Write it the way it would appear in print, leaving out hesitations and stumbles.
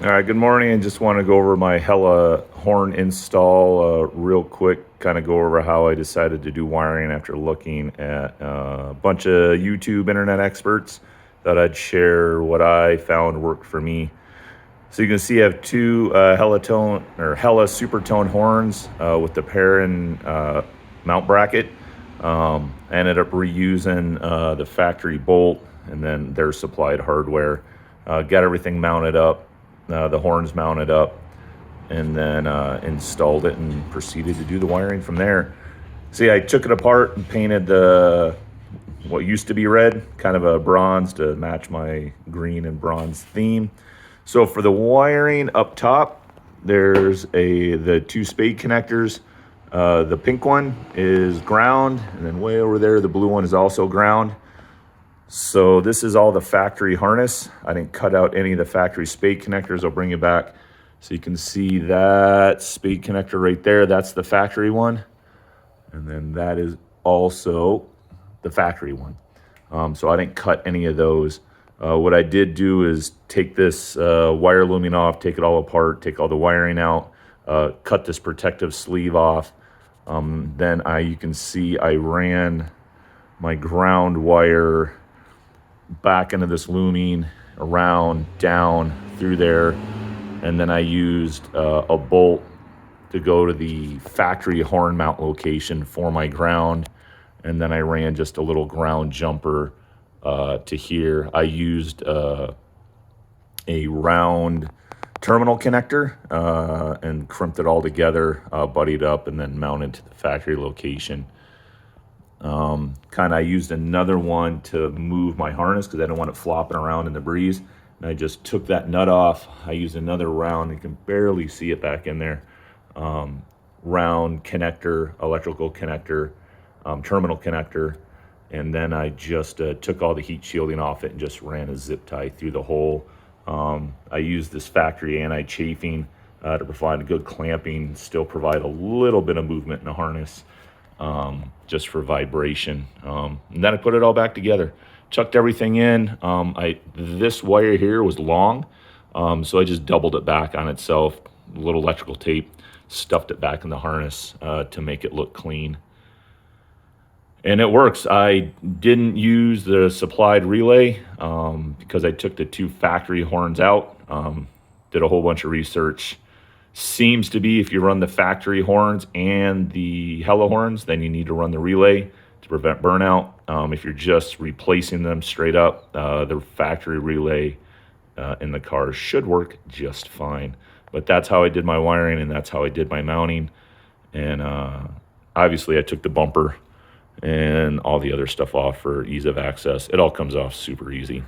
All right, good morning. I just want to go over my Hella horn install real quick, kind of go over how I decided to do wiring after looking at a bunch of YouTube internet experts. Thought I'd share what I found worked for me. So you can see I have two Hella Supertone horns with the pair and mount bracket. I ended up reusing the factory bolt and then their supplied hardware. Got everything mounted up, the horns mounted up, and then installed it and proceeded to do the wiring from there. See, I took it apart and painted the what used to be red, kind of a bronze to match my green and bronze theme. So for the wiring up top, there's the two spade connectors. The pink one is ground, and then way over there, the blue one is also ground. So this is all the factory harness. I didn't cut out any of the factory spade connectors. I'll bring you back so you can see that spade connector right there. That's the factory one. And then that is also the factory one. So I didn't cut any of those. What I did do is take this wire looming off, take it all apart, take all the wiring out, cut this protective sleeve off. Then you can see I ran my ground wire back into this looming, around, down, through there. And then I used a bolt to go to the factory horn mount location for my ground. And then I ran just a little ground jumper to here. I used a round terminal connector and crimped it all together, buddied up, and then mounted to the factory location. I used another one to move my harness because I didn't want it flopping around in the breeze. And I just took that nut off. I used another round, you can barely see it back in there, round connector, electrical connector, terminal connector. And then I just took all the heat shielding off it and just ran a zip tie through the hole. I used this factory anti-chafing to provide a good clamping, still provide a little bit of movement in the harness, just for vibration. And then I put it all back together, chucked everything in. This wire here was long, so I just doubled it back on itself, a little electrical tape, stuffed it back in the harness to make it look clean. And it works. I didn't use the supplied relay because I took the two factory horns out, did a whole bunch of research. Seems to be if you run the factory horns and the Hella horns, then you need to run the relay to prevent burnout. If you're just replacing them straight up, the factory relay in the car should work just fine. But that's how I did my wiring, and that's how I did my mounting. And obviously I took the bumper and all the other stuff off for ease of access. It all comes off super easy.